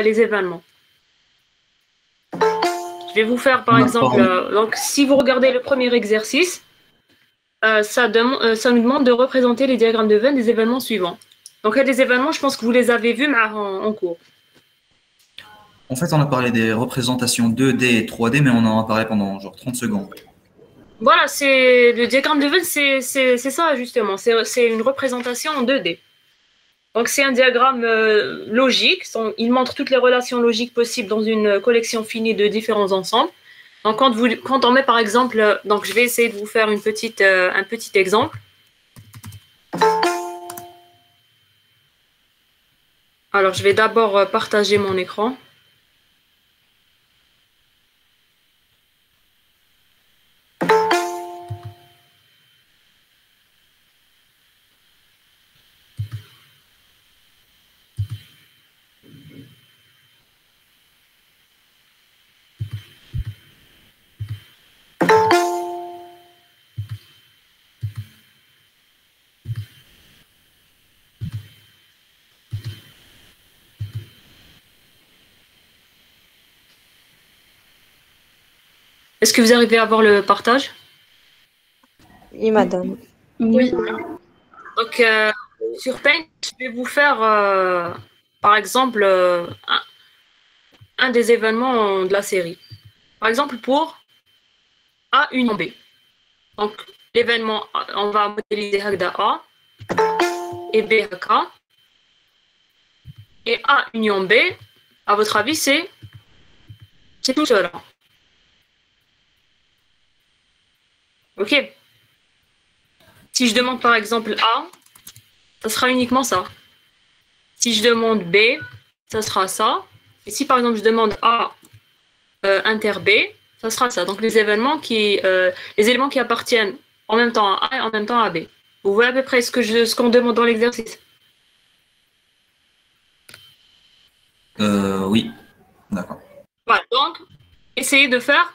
les événements. Je vais vous faire par On a exemple, parlé. donc si vous regardez le premier exercice, ça nous demande de représenter les diagrammes de Venn des événements suivants. Donc il y a des événements, je pense que vous les avez vus en cours. En fait, on a parlé des représentations 2D et 3D, mais on en a parlé pendant genre 30 secondes. Voilà, c'est le diagramme de Venn, c'est ça justement, c'est une représentation en 2D. Donc c'est un diagramme logique, il montre toutes les relations logiques possibles dans une collection finie de différents ensembles. Donc quand on met par exemple, donc je vais essayer de vous faire un petit exemple. Alors je vais d'abord partager mon écran. Est-ce que vous arrivez à voir le partage? Oui, madame. Oui. Donc sur Paint, je vais vous faire par exemple un des événements de la série. Par exemple pour A union B. Donc l'événement, on va modéliser Hagda A et B Haka. Et A union B, à votre avis, c'est tout cela. Ok. Si je demande par exemple A, ça sera uniquement ça. Si je demande B, ça sera ça. Et si par exemple je demande A inter B, ça sera ça. Donc les éléments qui appartiennent en même temps à A et en même temps à B. Vous voyez à peu près ce qu'on demande dans l'exercice? Oui, d'accord. Voilà. Donc, essayez de faire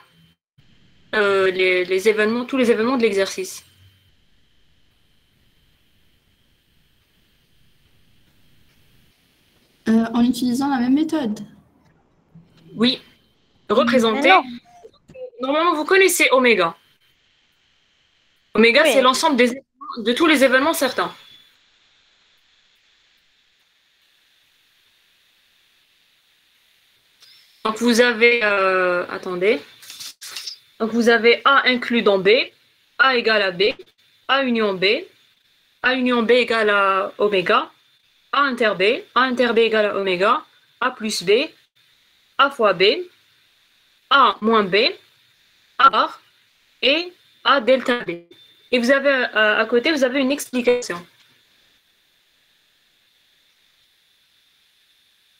les événements, tous les événements de l'exercice. En utilisant la même méthode. Oui. Représenter. Normalement, vous connaissez oméga. Oméga, Oui. c'est l'ensemble de tous les événements certains. Donc vous avez, attendez. Donc vous avez A inclus dans B, A égale à B, A union B, A union B égale à oméga, A inter B égale à oméga, A plus B, A fois B, A moins B, A bar et A delta B. Et vous avez à côté, vous avez une explication.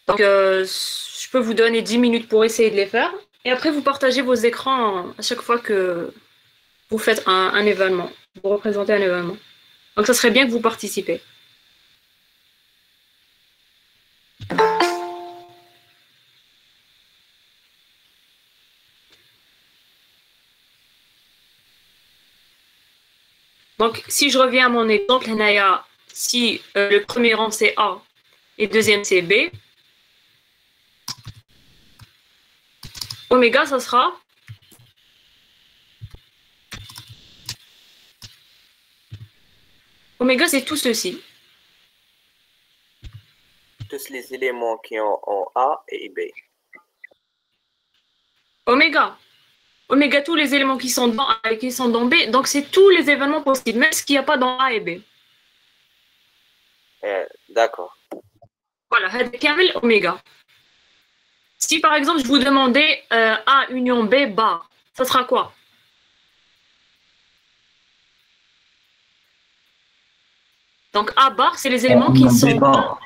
Donc, je peux vous donner 10 minutes pour essayer de les faire. Et après, vous partagez vos écrans à chaque fois que vous faites un événement. Vous représentez un événement. Donc, ça serait bien que vous participez. Donc, si je reviens à mon exemple, si le premier rang c'est A et le deuxième c'est B, oméga, ça sera oméga, c'est tout ceci. Tous les éléments qui ont en A et B. Oméga. Oméga, tous les éléments qui sont dans A et qui sont dans B, donc c'est tous les événements possibles, même ce qu'il n'y a pas dans A et B. D'accord. Voilà, kamel oméga. Si par exemple je vous demandais A union B bar, ça sera quoi? Donc A bar, c'est les éléments qui sont. Débat.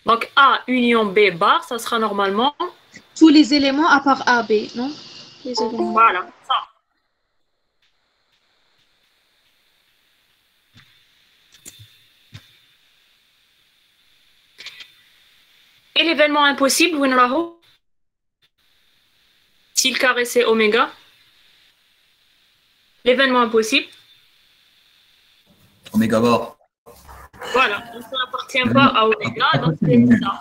Donc A union B bar, ça sera normalement. Tous les éléments à part A, B, non? Les éléments. Voilà, ça. Et l'événement impossible, où Si le carré c'est oméga, l'événement impossible, Oméga bar. voilà, donc ça n'appartient pas à oméga, donc c'est ça.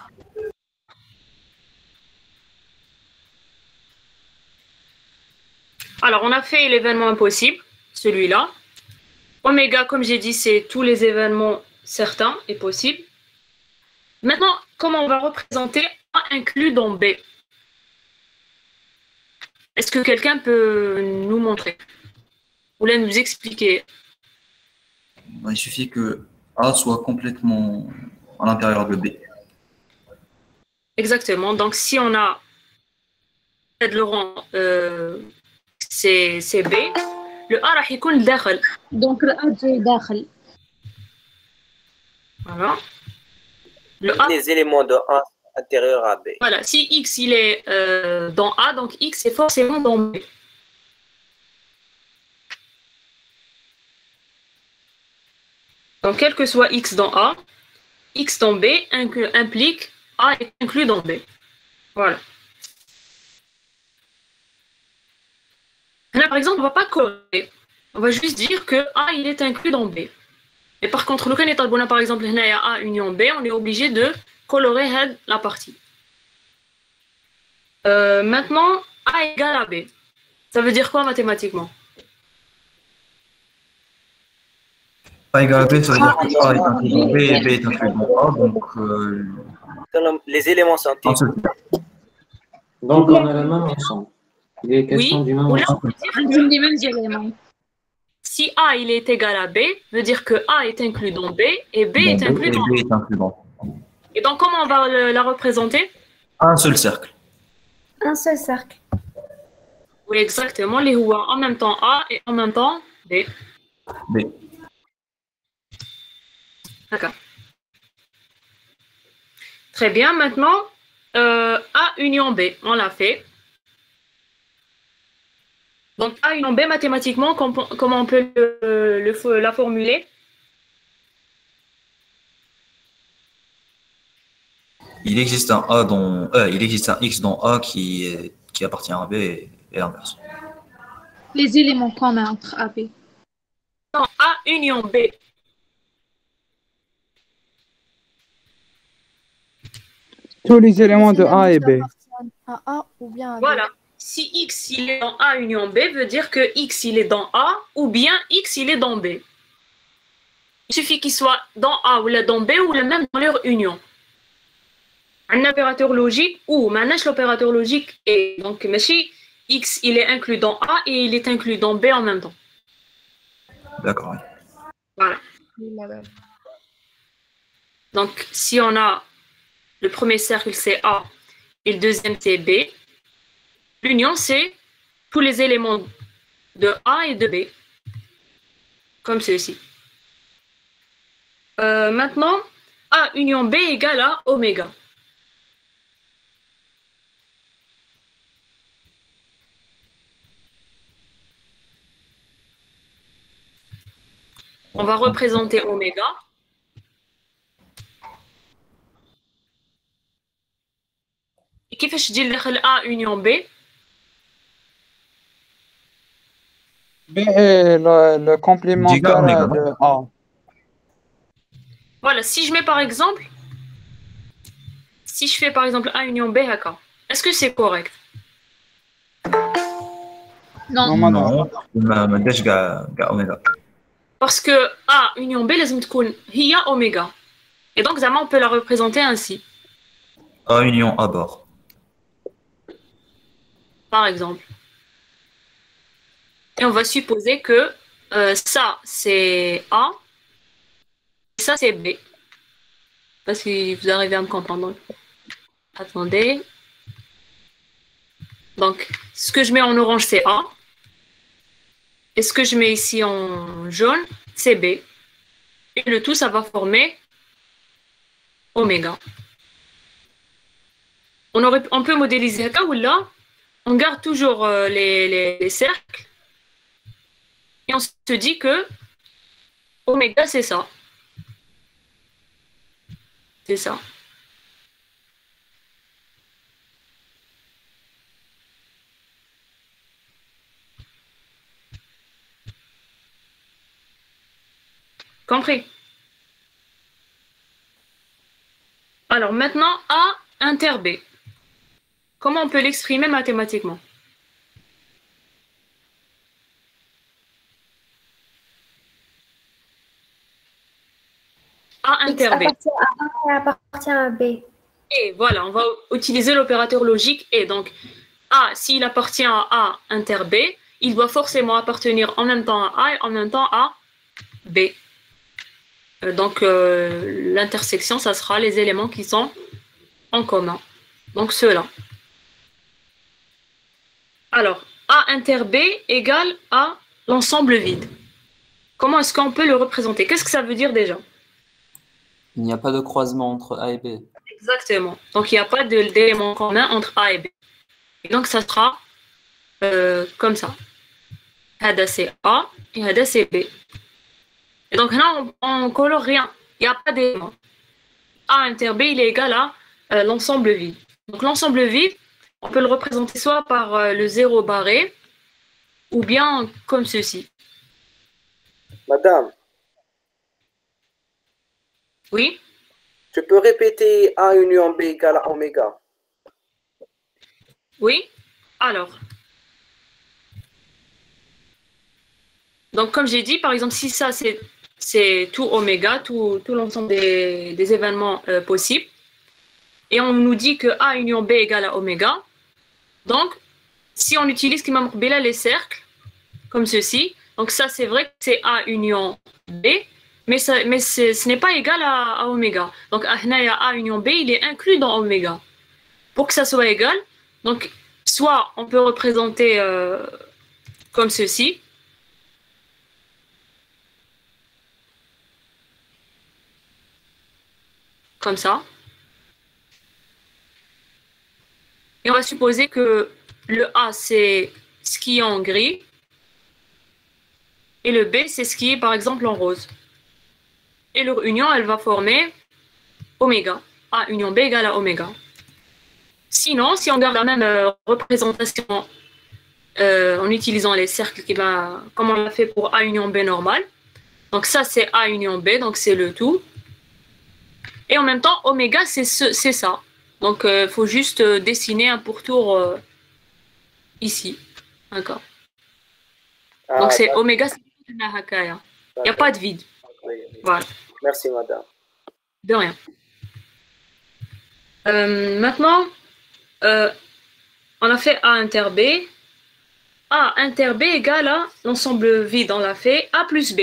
Alors, on a fait l'événement impossible, celui-là. Oméga, comme j'ai dit, c'est tous les événements certains et possibles. Maintenant, comment on va représenter A inclus dans B? Est-ce que quelqu'un peut nous montrer? Ou là, nous expliquer? Il suffit que A soit complètement à l'intérieur de B. Exactement. Donc, si on a le rang c'est B, le A راح يكون داخل. Donc, le A جاي داخل. Voilà. Le A, Les éléments de A intérieurs à B. voilà. Si X il est dans A, donc X est forcément dans B. Donc, quel que soit X dans A, X dans B implique A est inclus dans B. Voilà. Là, par exemple, on ne va pas coller. On va juste dire que A il est inclus dans B. Et par contre, le cas est par exemple, il y a A union B, on est obligé de colorer la partie. Maintenant, A égale à B. Ça veut dire quoi mathématiquement? A égale à B, ça veut dire que A est inclus dans B et B est inclus dans A. Donc, Les éléments sont un seul. Donc, on a le même ensemble. Il est question Oui, du même ou là, on ensemble. peut dire عندهم les mêmes éléments. si A il est égal à B, veut dire que A est inclus dans B et B est inclus dans B A. est inclus dans A. Et donc, comment on va la représenter? Un seul cercle. Un seul cercle. Oui, exactement. Les Houa en même temps A et en même temps B. B. D'accord. Très bien. Maintenant, A union B, on l'a fait. Donc, A union B, mathématiquement, comment on peut la formuler? Il existe un A dans, il existe un X dans A qui appartient à B et l'inverse. Les éléments communs entre A et B. Non, A union B. Tous les éléments de A et B. À A ou bien à B. Voilà. Si X il est dans A union B, veut dire que X il est dans A ou bien X il est dans B. Il suffit qu'il soit dans A ou dans B ou même dans leur union. Un opérateur logique ou maintenant l'opérateur logique est donc ماشي X il est inclus dans A et il est inclus dans B en même temps. D'accord. Voilà. Oui, madame. Donc si on a le premier cercle c'est A et le deuxième c'est B, l'union c'est tous les éléments de A et de B, comme ceci. Maintenant, A union B égale à oméga. On va représenter oméga. Et كيفاش تجي داخل A union B? B est le complémentaire Oméga. de A. Voilà, si je mets par exemple, si je fais par exemple A union B هكا, est-ce que c'est correct? Non. Non, madame. ما داش كاع اوميجا. Parce que A union B لازم تكون هي oméga. Et donc زعما on peut la représenter ainsi, A union A bord. par exemple. Et on va supposer que ça c'est A et ça c'est B. Je sais pas si vous arrivez à me comprendre. Attendez. Donc, ce que je mets en orange, c'est A. Et ce que je mets ici en jaune, c'est B. Et le tout, ça va former oméga. On peut modéliser ça ou là, on garde toujours les cercles. Et on se dit que oméga, c'est ça. C'est ça. Compris? Alors maintenant, A inter B. Comment on peut l'exprimer mathématiquement? A X inter B. appartient à A et appartient à B. Et voilà, on va utiliser l'opérateur logique et. Donc, A, s'il appartient à A inter B, il doit forcément appartenir en même temps à A et en même temps à B. Donc, l'intersection, ça sera les éléments qui sont en commun. Donc, ceux-là. Alors, A inter B égale à l'ensemble vide. Comment est-ce qu'on peut le représenter? Qu'est-ce que ça veut dire déjà? Il n'y a pas de croisement entre A et B. Exactement. Donc, il n'y a pas d'élément commun entre A et B. Et donc, ça sera comme ça. Hada c'est A et Hada c'est B. Et donc là, on ne colore rien. Il n'y a pas d'élément. A inter B, il est égal à l'ensemble vide. Donc, l'ensemble vide, on peut le représenter soit par le zéro barré ou bien comme ceci. Madame, Oui? tu peux répéter A union B égale à oméga. Oui? Alors. Donc, comme j'ai dit, par exemple, si ça, c'est tout oméga, tout l'ensemble des événements possibles, et on nous dit que A union B égale à oméga, donc, si on utilise Kimam Qbila les cercles, comme ceci, donc ça, c'est vrai que c'est A union B, mais ce n'est pas égal à oméga. Donc, A union B, il est inclus dans oméga. Pour que ça soit égal, donc, soit on peut représenter comme ceci, comme ça. Et on va supposer que le A, c'est ce qui est en gris, et le B, c'est ce qui est, par exemple, en rose. Et leur union, elle va former oméga. A union B égale à oméga. Sinon, si on garde la même représentation en utilisant les cercles comme on l'a fait pour A union B normal, donc ça, c'est A union B, donc c'est le tout. Et en même temps, oméga, c'est ça. Donc, il faut juste dessiner un pourtour ici. D'accord. Donc, c'est oméga, c'est Nahakaya. Il n'y a pas de vide. Voilà. Merci, madame. De rien. Maintenant, on a fait A inter B. A inter B égale à l'ensemble vide, on l'a fait, A plus B.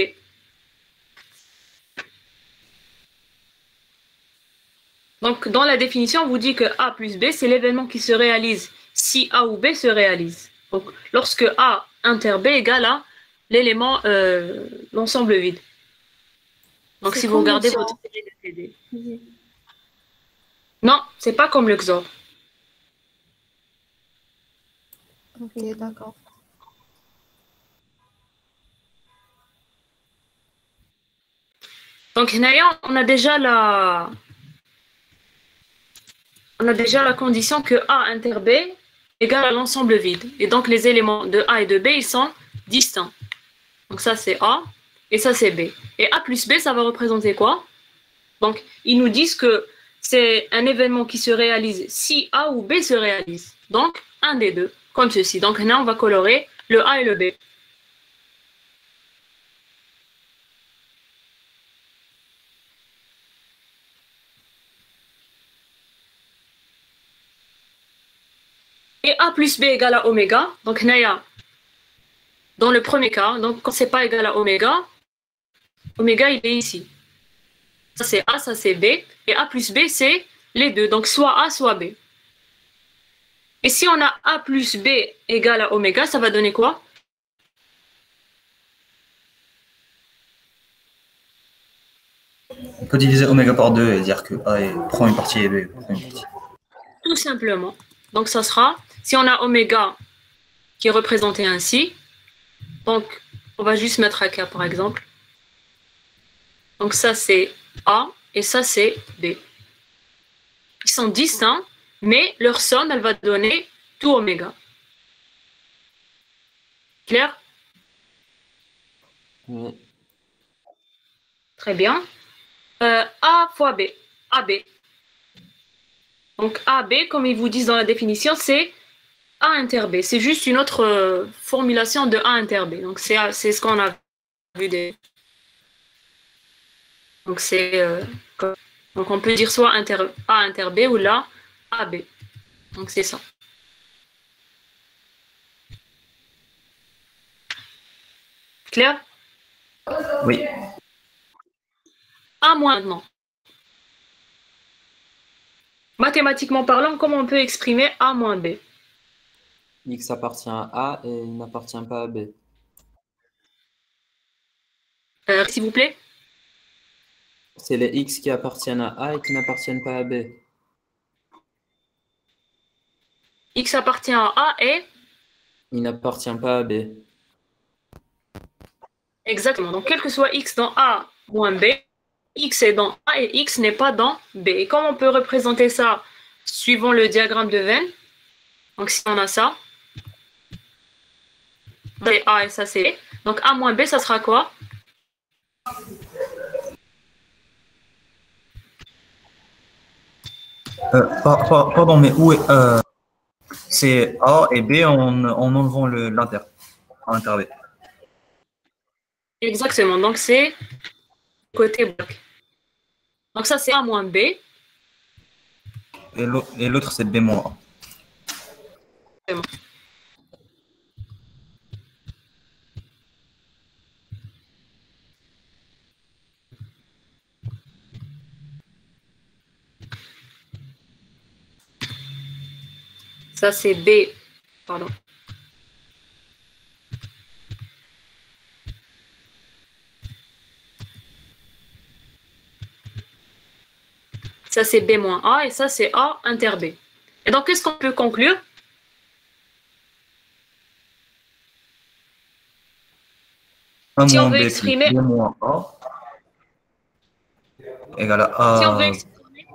Donc, dans la définition, on vous dit que A plus B, c'est l'événement qui se réalise si A ou B se réalise. Donc, lorsque A inter B égale à l'élément, l'ensemble vide. Donc, si vous regardez votre CD. Non, c'est pas comme le XOR. Ok, d'accord. Donc, on a déjà la condition que A inter B égale à l'ensemble vide. Et donc, les éléments de A et de B, ils sont distincts. Donc, ça, c'est A et ça, c'est B. Et A plus B, ça va représenter quoi? Donc, ils nous disent que c'est un événement qui se réalise si A ou B se réalise. Donc, un des deux, comme ceci. Donc, là, on va colorer le A et le B. Et A plus B égale à oméga. Donc, Naya, dans le premier cas, donc quand c'est pas égal à oméga, oméga, il est ici. Ça, c'est A, ça, c'est B. Et A plus B, c'est les deux. Donc, soit A, soit B. Et si on a A plus B égale à oméga, ça va donner quoi? On peut diviser oméga par 2 et dire que A prend une partie et B prend une partie. Tout simplement. Donc, ça sera, si on a oméga qui est représenté ainsi, donc, on va juste mettre AK par exemple. Donc, ça, c'est A et ça, c'est B. Ils sont distincts, mais leur somme, elle va donner tout oméga. Clair? Oui. Très bien. A fois B. AB. Donc AB, comme ils vous disent dans la définition, c'est A inter B. C'est juste une autre formulation de A inter B. Donc c'est ce qu'on a vu des. Donc c'est donc on peut dire soit A inter B ou là AB. Donc c'est ça. Clair? Oui. A moins maintenant. Mathématiquement parlant, comment on peut exprimer A moins B? X appartient à A et il n'appartient pas à B. S'il vous plaît? C'est les X qui appartiennent à A et qui n'appartiennent pas à B. X appartient à A et? Il n'appartient pas à B. Exactement. Donc, quel que soit X dans A moins B, X est dans A et X n'est pas dans B. Et comment on peut représenter ça suivant le diagramme de Venn? Donc, si on a ça, c'est A et ça c'est B. Donc, A moins B, ça sera quoi? Pardon, mais où est, c'est A et B en enlevant l'inter B. Exactement. Donc, c'est côté bloc. Donc, ça, c'est A moins B. Et l'autre, c'est B moins A. Ça, c'est B. Pardon. Ça, c'est B moins A et ça, c'est A inter B. Et donc, qu'est-ce qu'on peut conclure? Si on veut exprimer B moins A égale à A. Si on veut exprimer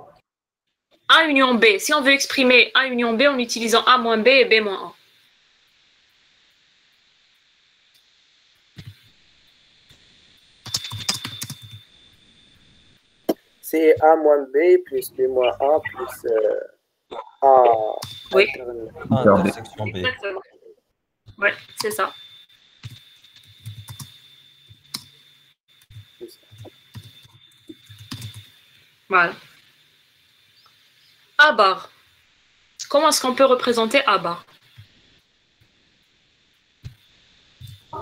A union B, si on veut exprimer A union B en utilisant A moins B et B moins A. C'est A moins B plus B moins A plus A. Oui. Intersection B. Exactement. Ouais, c'est ça. Voilà. A bar. Comment est-ce qu'on peut représenter A bar?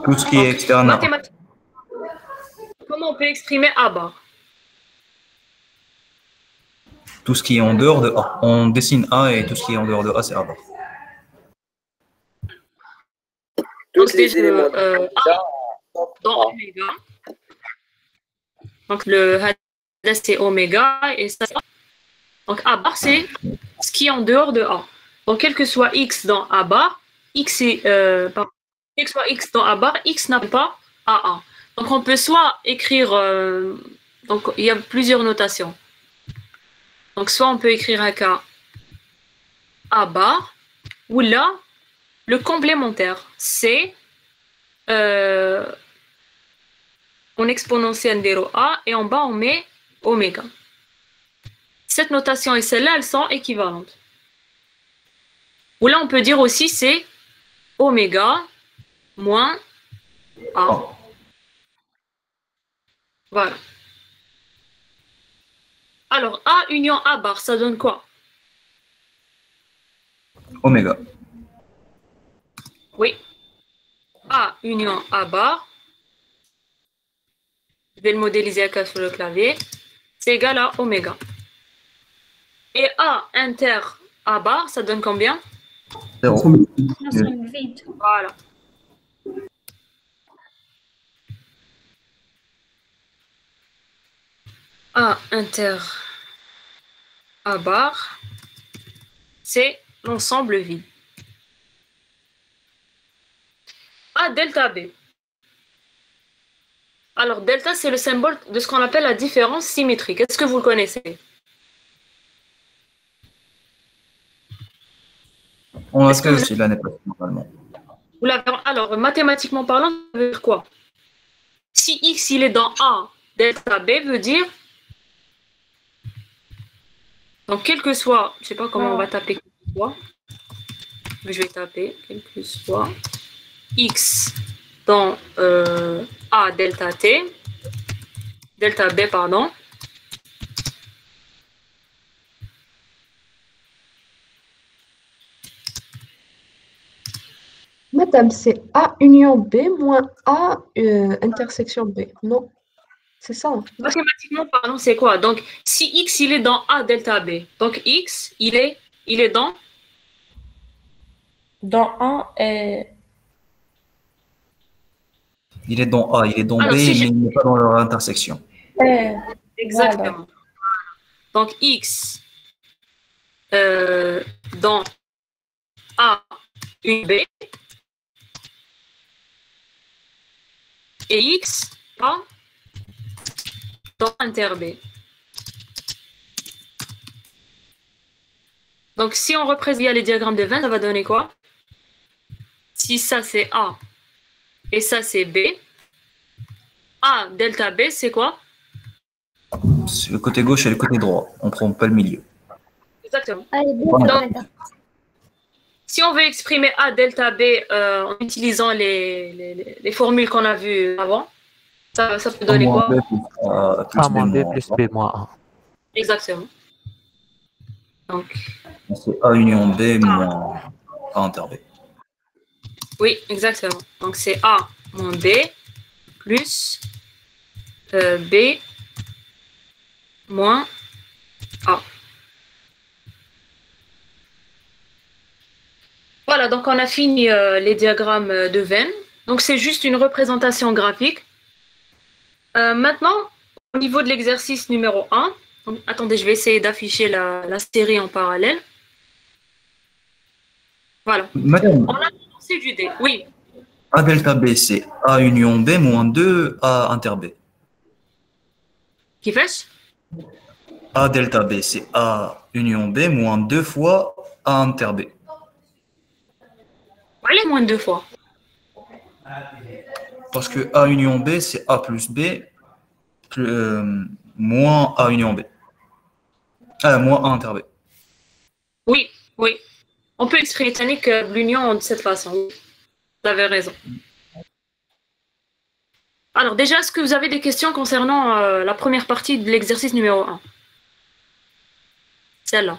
Tout ce qui est externe à A. Comment on peut exprimer A bar? Tout ce qui est en dehors de A. On dessine A et tout ce qui est en dehors de A, c'est A bar. Tous les éléments A dans oméga. Donc le hadès c'est oméga et ça. Donc A bar c'est ce qui est en dehors de A. Donc quel que soit X dans A bar, X est quel que soit X dans A bar, X n'a pas AA. Donc on peut soit écrire donc il y a plusieurs notations. Donc soit on peut écrire un cas A bar ou là le complémentaire c'est en exponentielle 0 A et en bas on met oméga. Cette notation et celle-là, elles sont équivalentes. Ou là, on peut dire aussi c'est oméga moins A. Voilà. Alors, A union A bar, ça donne quoi? Oméga. Oui. A union A bar. Je vais le modéliser à sur le clavier. C'est égal à oméga. Et A inter A bar, ça donne combien? 0. Voilà. A inter A bar, c'est l'ensemble vide. A delta B. Alors, delta, c'est le symbole de ce qu'on appelle la différence symétrique. Est-ce que vous le connaissez? On a fait aussi l'année passée, normalement. Alors, mathématiquement parlant, ça veut dire quoi? Si X, il est dans A delta B veut dire, donc quel que soit, je sais pas comment on va taper quel que soit, mais je vais taper quel que soit X dans A delta T, delta B, pardon. Madame, c'est A union B moins A intersection B. Non, c'est ça. Mathématiquement, pardon, c'est quoi? Donc, si X, il est dans A delta B, donc X, il est dans... Dans 1 et... Il est dans A, il est dans Alors, B, si mais je- il n'est pas dans leur intersection. Exactement. Donc, X dans A, une B, et X A dans inter B. Donc, si on représente via les diagrammes de Venn, ça va donner quoi? Si ça, c'est A et ça, c'est B, A delta B, c'est quoi? C'est le côté gauche et le côté droit. On prend pas le milieu. Exactement. Allez, Voilà. Donc, si on veut exprimer A delta B en utilisant les formules qu'on a vues avant, ça peut donner A moins quoi? B plus A moins B moins plus A. B moins 1. Exactement. Donc, C'est A union B moins A inter B. oui, exactement. Donc, c'est A moins B plus B moins A. Voilà, donc on a fini les diagrammes de Venn. Donc, c'est juste une représentation graphique. Maintenant, au niveau de l'exercice numéro 1, donc, attendez, je vais essayer d'afficher la série en parallèle. Voilà. Madame, On a lancé du dé. Oui, A delta B, c'est A union B moins 2 A inter B. qui fait? A delta B, c'est A union B moins 2 fois A inter B. Allez, moins de 2 fois. Parce que A union B, c'est A plus B moins A union B. Moins A inter B. Oui, oui. On peut exprimer l'union de cette façon. Vous avez raison. Alors déjà, est-ce que vous avez des questions concernant la première partie de l'exercice numéro 1? Celle-là.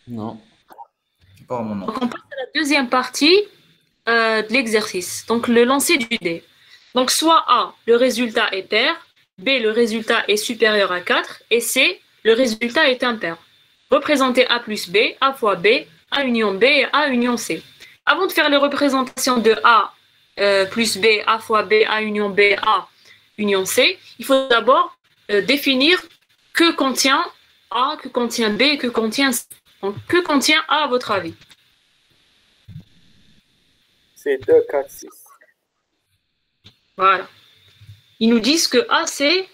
Non. C'est pas vraiment non. Donc on passe à la deuxième partie de l'exercice. Donc le lancer du dé. Donc soit A, le résultat est pair, B, le résultat est supérieur à 4, et C, le résultat est impair. Représentez A plus B, A fois B, A union B et A union C. Avant de faire les représentations de A plus B, A fois B, A union B, A union C, il faut d'abord définir que contient A, que contient B et que contient C. Donc, que contient A à votre avis? C'est 2, 4, 6. Voilà. Ils nous disent que A, c'est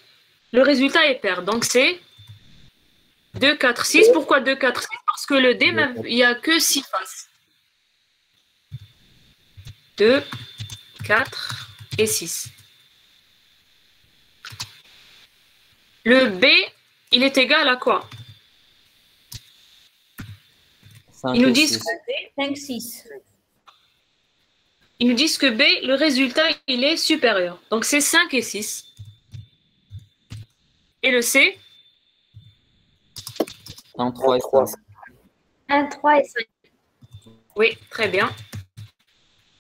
le résultat est pair. Donc, c'est 2, 4, 6. Pourquoi 2, 4, 6? Parce que le D, même, il n'y a que 6 faces. 2, 4 et 6. Le B, il est égal à quoi? Ils nous disent que B, 5, 6. Ils nous disent que B, le résultat, il est supérieur. Donc, c'est 5 et 6. Et le C? 1, 3 et 5. 1, 3 et 5. Oui, très bien.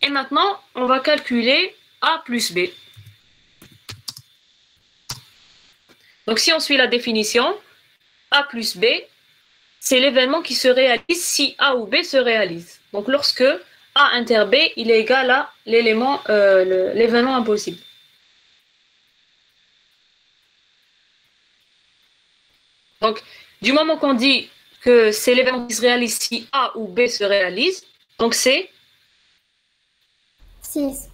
Et maintenant, on va calculer A plus B. Donc, si on suit la définition, A plus B, c'est l'événement qui se réalise si A ou B se réalise. Donc, lorsque A inter B, il est égal à l'événement impossible. Donc, du moment qu'on dit que c'est l'événement qui se réalise si A ou B se réalise, donc c'est 6.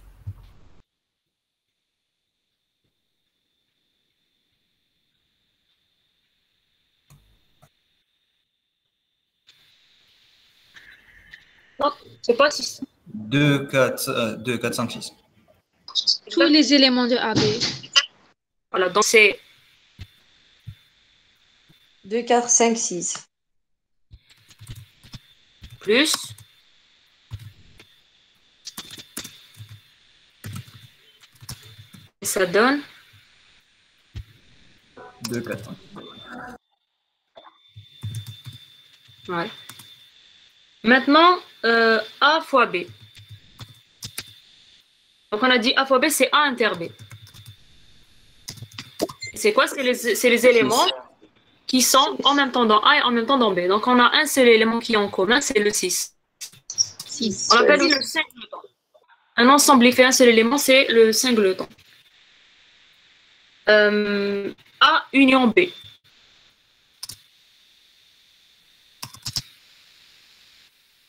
non, c'est pas 6. 2, 4, 2, 4, 5, 6. Tous les éléments de AB. Voilà, donc c'est 2, 4, 5, 6. plus. Et ça donne 2, 4, 5. Voilà. Maintenant, A fois B. Donc on a dit A fois B, c'est A inter B. C'est quoi? C'est les éléments qui sont en même temps dans A et en même temps dans B. Donc on a un seul élément qui est en commun, c'est le 6. 6. On appelle le singleton. Un ensemble, il fait un seul élément, c'est le singleton. A union B.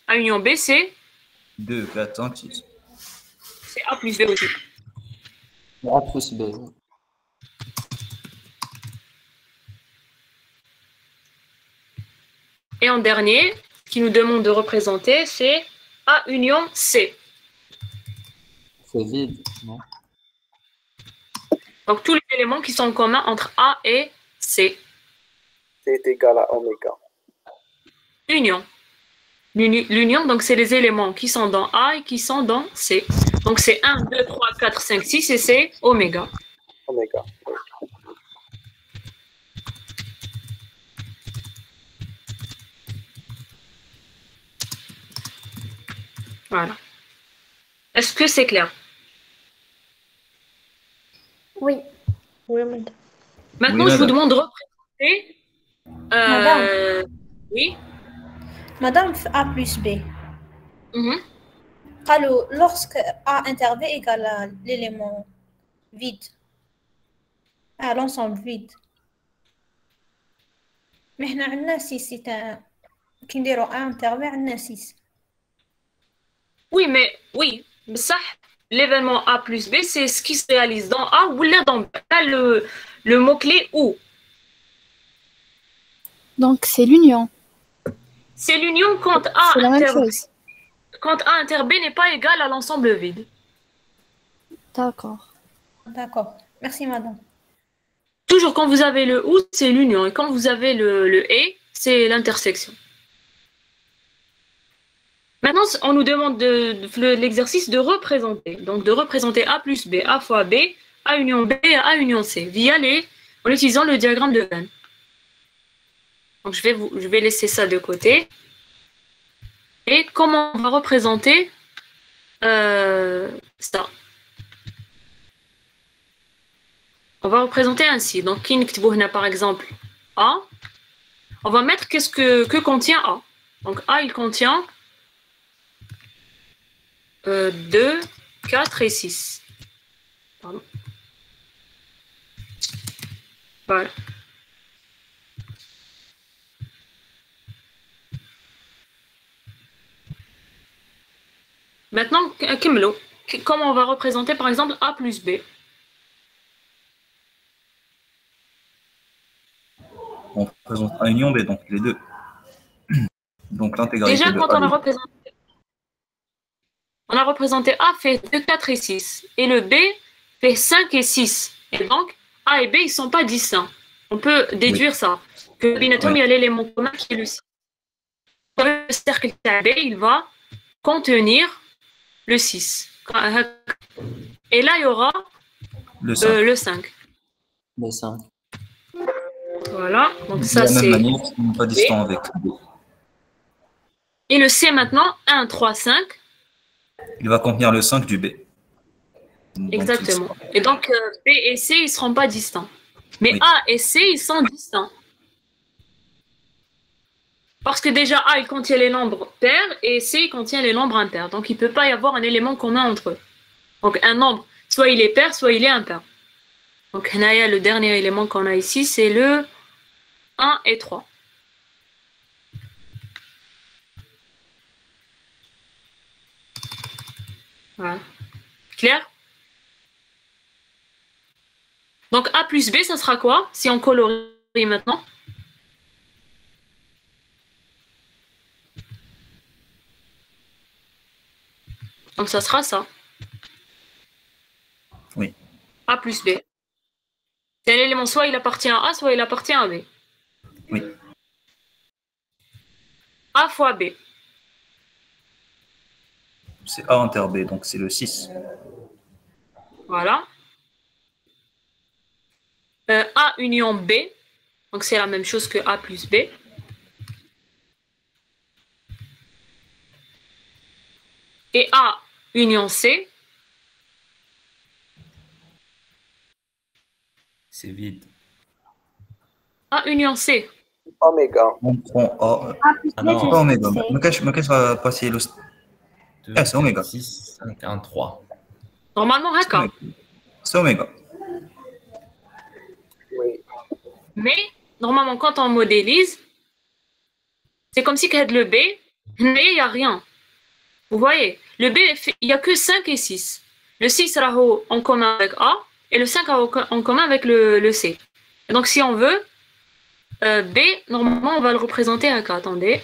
A union B, c'est 2, 4, 5, 6. c'est A plus B aussi. A plus B. Et en dernier, ce qui nous demande de représenter, c'est A union C. C'est vide, non? Donc tous les éléments qui sont en commun entre A et C. C'est égal à oméga. Union. L'union, donc c'est les éléments qui sont dans A et qui sont dans C. Donc c'est 1, 2, 3, 4, 5, 6 et c'est oméga. Oméga. Voilà. Est-ce que c'est clair? Oui. Oui, madame. Maintenant, Oui, je vous madame. demande de représenter. Madame. Oui. Madame A plus B. Mhm. Alors, lorsque A inter B égale à l'élément vide, à l'ensemble vide. Mais on a 6, c'est un... Qui dit A inter B, on a 6. Oui, mais oui, ça, l'événement A plus B, c'est ce qui se réalise dans A ou là dans B. Là, le mot-clé ou. Donc, c'est l'union. C'est l'union quand A C'est la même inter B. chose. Quand A inter B n'est pas égal à l'ensemble vide. D'accord. D'accord. Merci, madame. Toujours quand vous avez le ou, c'est l'union. Et quand vous avez le et, c'est l'intersection. Maintenant, on nous demande l'exercice de représenter. Donc, de représenter A plus B, A fois B, A union B et A union C, en utilisant le diagramme de Venn. Donc, je vais laisser ça de côté. Et comment on va représenter ça? On va représenter ainsi. Donc, par exemple, A. On va mettre que contient A. Donc, A, il contient 2, 4 et 6. Pardon. Voilà. Maintenant, comment on va représenter par exemple A plus B? On représente A union B, donc les deux. Donc l'intégralité Déjà, de quand A. on a représenté A fait 2, 4 et 6. Et le B fait 5 et 6. Et donc, A et B, ils ne sont pas distincts. On peut déduire ça. Que le binatome, il y a l'élément commun qui est le 6. Le cercle AB, il va contenir le 6. Et là, il y aura Le 5. le 5. Le 5. Voilà. Donc, De ça, la même c'est... manière, ils ne sont pas distants avec B. Et le C maintenant, 1, 3, 5. Il va contenir le 5 du B. Donc, Exactement. Et donc, B et C, ils ne seront pas distants. Mais Oui. A et C, ils sont distants. Parce que déjà, A, il contient les nombres pairs et C, il contient les nombres impairs. Donc, il ne peut pas y avoir un élément commun entre eux. Donc, un nombre, soit il est pair, soit il est impair. Donc, le dernier élément qu'on a ici, c'est le 1 et 3. Voilà. Clair? Donc, A plus B, ça sera quoi si on colorie maintenant? Donc ça sera ça. Oui. A plus B. C'est un élément, soit il appartient à A, soit il appartient à B. Oui. A fois B. C'est A inter B, donc c'est le 6. Voilà. A union B. Donc c'est la même chose que A plus B. Et A union C. C'est vide. A union C. Oméga. On prend A. Ah non. C'est pas oméga. Ma cache va passer le. Ah, c'est oméga. 6, 5, 1, 3. Normalement, d'accord. C'est oméga. Oui. Mais, normalement, quand on modélise, c'est comme si qu'il y a le B, mais il n'y a rien. Vous voyez, le B, il n'y a que 5 et 6. Le 6 sera en commun avec A, et le 5 sera en commun avec le C. Et donc, si on veut, B, normalement, on va le représenter avec A. Attendez.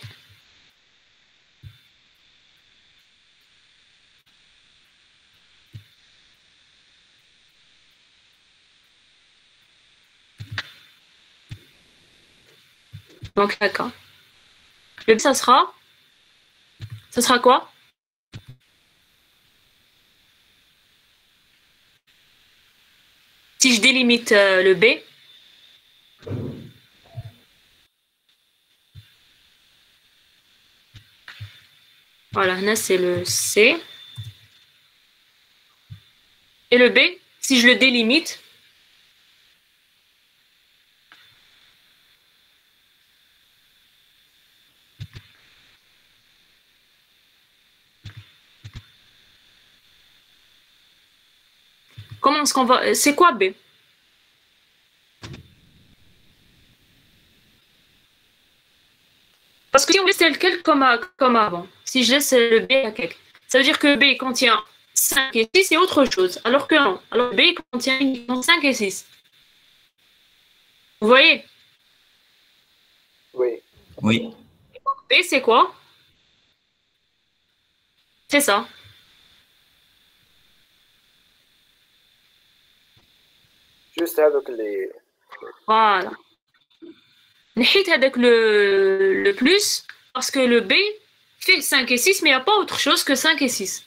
Donc, d'accord. Le B, ça sera quoi? Si je délimite le B, voilà, là c'est le C. Et le B, si je le délimite, comment est-ce qu'on va... C'est quoi B? Parce que si on laisse tel quel comme avant, si je laisse le B à quelque, ça veut dire que B contient 5 et 6 et autre chose. Alors que non. Alors B contient uniquement 5 et 6. Vous voyez? Oui. Oui. B, c'est quoi? C'est ça. Juste avec les... Voilà. N'hit avec le plus, parce que le B fait 5 et 6, mais il n'y a pas autre chose que 5 et 6.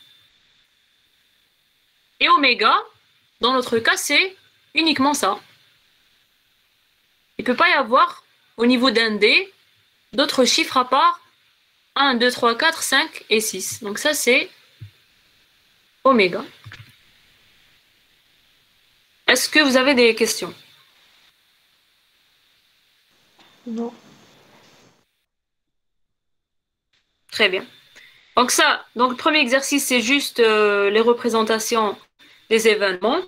Et oméga, dans notre cas, c'est uniquement ça. Il ne peut pas y avoir, au niveau d'un D, d'autres chiffres à part 1, 2, 3, 4, 5 et 6. Donc ça, c'est oméga. Est-ce que vous avez des questions? Non. Très bien. Donc ça, donc le premier exercice, c'est juste les représentations des événements.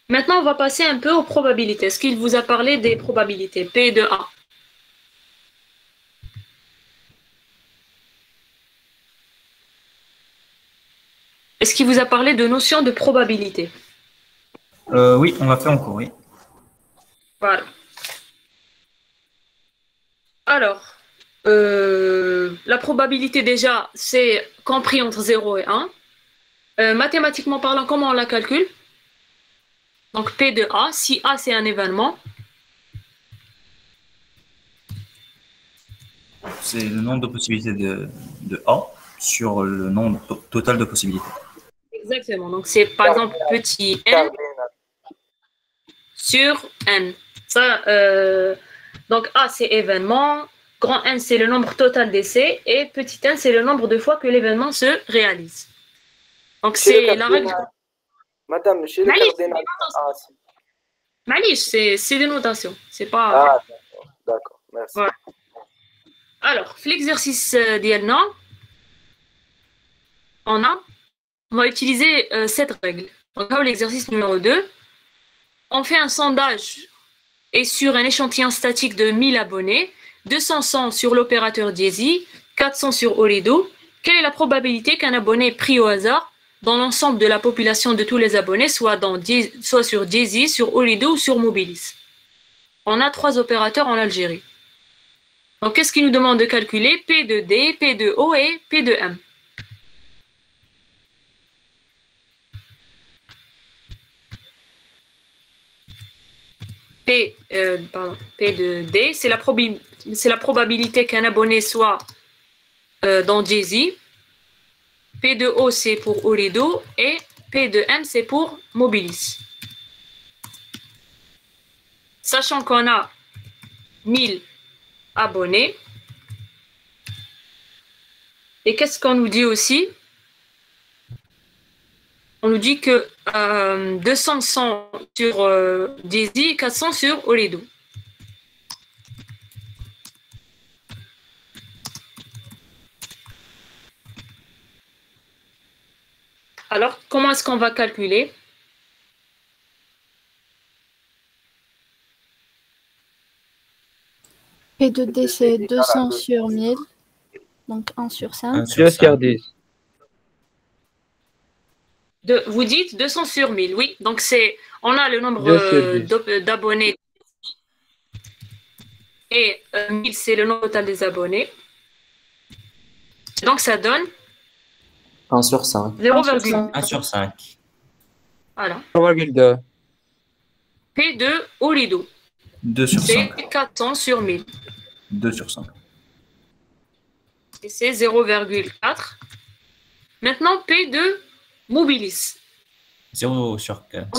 Maintenant, on va passer un peu aux probabilités. Est-ce qu'il vous a parlé des probabilités P de A? Est-ce qu'il vous a parlé de notion de probabilité? Oui, on l'a fait en cours, oui. Voilà. Alors, la probabilité déjà, c'est compris entre 0 et 1. Mathématiquement parlant, comment on la calcule? Donc P de A, si A c'est un événement. C'est le nombre de possibilités de A sur le nombre total de possibilités. Exactement. Donc c'est par exemple petit n sur n. Ça, donc A c'est événement, grand N c'est le nombre total d'essais et petit n c'est le nombre de fois que l'événement se réalise. Donc c'est la règle. Madame, chez le cardinal A, Malice, c'est des notations. C'est pas. Ah, d'accord, merci. Voilà. Alors, l'exercice d'Yelna, on va utiliser cette règle. Donc là, l'exercice numéro 2, on fait un sondage et sur un échantillon statique de 1000 abonnés, 200 sur l'opérateur Jay-Z, 400 sur Olido. Quelle est la probabilité qu'un abonné pris au hasard dans l'ensemble de la population de tous les abonnés, soit sur Jay-Z, sur Olido ou sur Mobilis? On a 3 opérateurs en Algérie. Donc, qu'est-ce qu'il nous demande de calculer? P de D, P de O et P de M. P de D, c'est la probabilité qu'un abonné soit dans Jay-Z. P de O, c'est pour Oledo. Et P de M, c'est pour Mobilis. Sachant qu'on a 1000 abonnés. Et qu'est-ce qu'on nous dit aussi? On nous dit que 200 sont sur Jay-Z et 400 sur Oledo. Alors, comment est-ce qu'on va calculer? P de D, c'est 200 sur 1000. Donc 1 sur 5. 2 sur 10. Vous dites 200 sur 1000, oui. Donc, on a le nombre 2 sur 10. d'abonnés. Et 1000, c'est le nombre total des abonnés. Donc, ça donne 1 sur 5. 0,1. 1 sur 5. Voilà. 3,2. P de Oledo. 2 sur 5. C'est 400 sur 1000. 2 sur 5. Et c'est 0,4. Maintenant, P de Mobilis. 0 sur 4.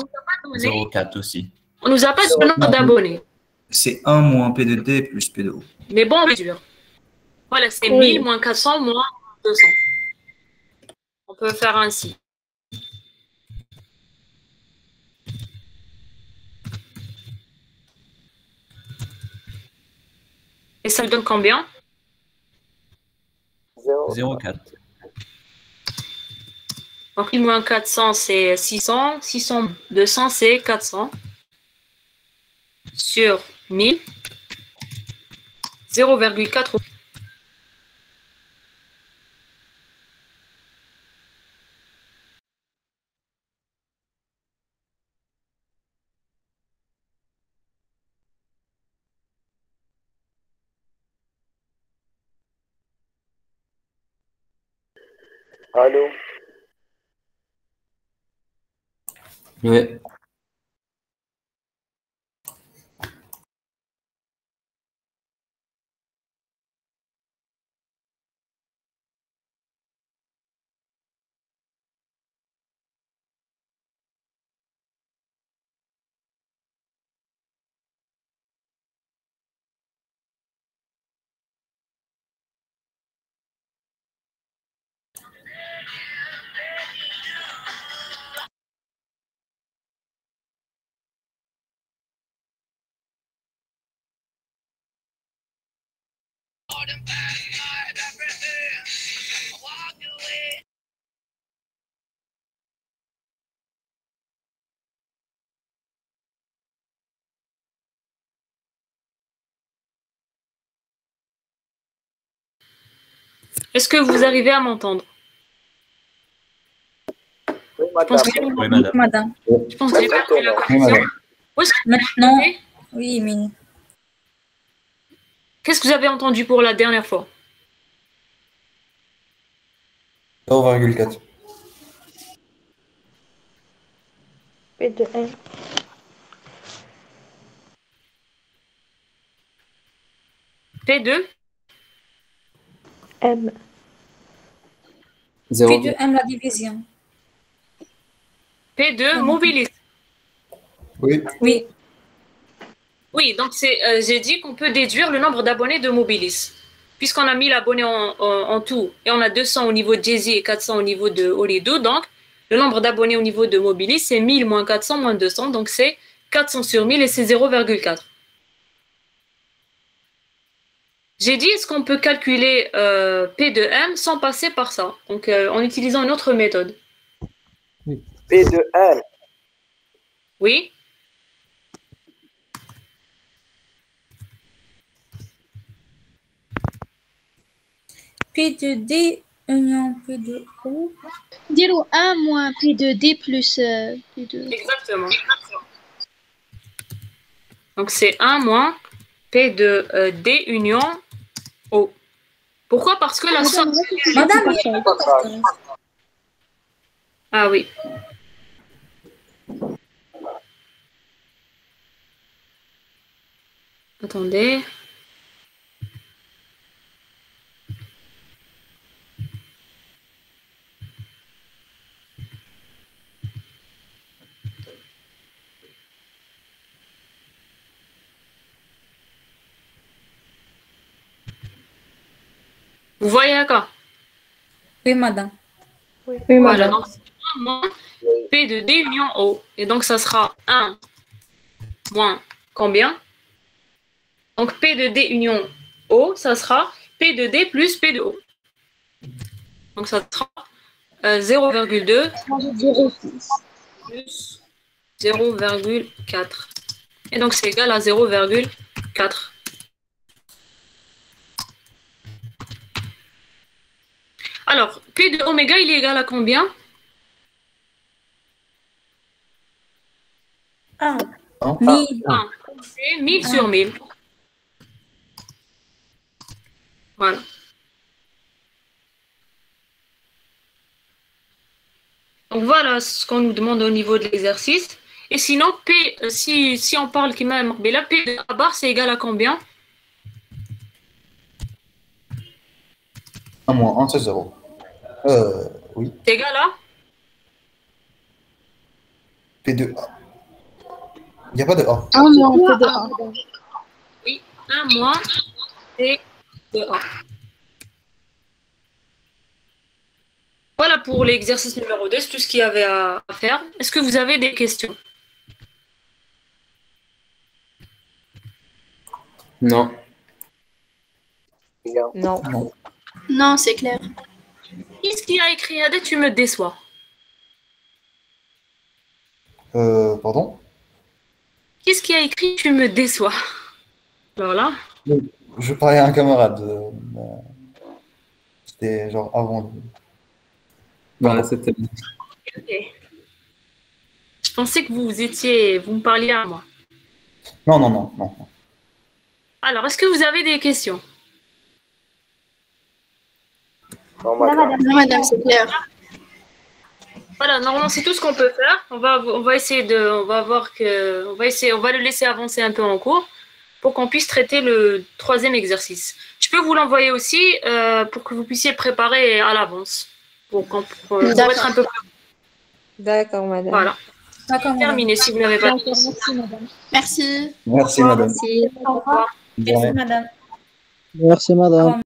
0,4 aussi. On nous a pas donné le nombre d'abonnés. C'est 1 moins P de D plus P de O. Mais bon, on va dire. Voilà, c'est Oui. 1000 moins 400 moins 200. On peut faire ainsi. Et ça donne combien? 0,4. Donc, 1000 moins 400, c'est 600. 600, 200, c'est 400. Sur 1000. 0,4. Allô? Oui. Est-ce que vous arrivez à m'entendre? Oui, Je pense que Oui, madame. Madame. je pense que j'ai perdu la connexion. Où est-ce que vous Maintenant, m'entendez? oui, mais Qu'est-ce que vous avez entendu pour la dernière fois? 0,4. P de M. P2? M. P 0. de M la division. P2 Mobilis. Oui. Oui. Oui, donc j'ai dit qu'on peut déduire le nombre d'abonnés de Mobilis. Puisqu'on a 1000 abonnés en tout et on a 200 au niveau de Jay-Z et 400 au niveau de Oledo, donc le nombre d'abonnés au niveau de Mobilis, c'est 1000 moins 400 moins 200, donc c'est 400 sur 1000 et c'est 0,4. J'ai dit, est-ce qu'on peut calculer P de M sans passer par ça? Donc, en utilisant une autre méthode. P de M. Oui? P de D union P de O. Dire 1 moins P de D plus P de... Exactement. Donc, c'est 1 moins P de D union O. Pourquoi? Parce que la somme... Madame, il y a pas de partage. Ah oui. Attendez. Vous voyez d'accord? Oui, madame. Oui, Voilà, madame. donc c'est 1 moins P de D union O. Et donc ça sera 1 moins combien? Donc P de D union O, ça sera P de D plus P de O. Donc ça sera 0,2 plus 0,4. Et donc c'est égal à 0,4. Alors, P de oméga, il est égal à combien? 1. 1000. 1000 sur 1000. Voilà. Donc voilà ce qu'on nous demande au niveau de l'exercice. Et sinon, P, si on parle qui m'a marqué là, P de A bar, c'est égal à combien? 1 moins 1, c'est 0. Oui. C'est égal à? P de A. Il n'y a pas de A. 1 moins P de A. Oui, 1 moins P de A. Voilà pour l'exercice numéro 2, c'est tout ce qu'il y avait à faire. Est-ce que vous avez des questions? Non. Non. Non. Non, c'est clair. Qu'est-ce qu'il a écrit? Adé, tu me déçois. Pardon? Qu'est-ce qu'il a écrit? Tu me déçois. Alors là, Je parlais à un camarade. C'était genre avant. Voilà, c'était bon. ok. Je pensais que vous me parliez à moi. Non. Alors, est-ce que vous avez des questions? Non, madame. Non, madame, c'est clair. Voilà, normalement, c'est tout ce qu'on peut faire. On va essayer on va le laisser avancer un peu en cours pour qu'on puisse traiter le 3e exercice. Je peux vous l'envoyer aussi pour que vous puissiez le préparer à l'avance. Pour être un peu plus... D'accord, madame. Voilà. D'accord, madame. Terminé si vous n'avez pas... Merci, madame. Merci. Merci, madame. Merci. Bonne journée. Merci, madame. Merci, madame.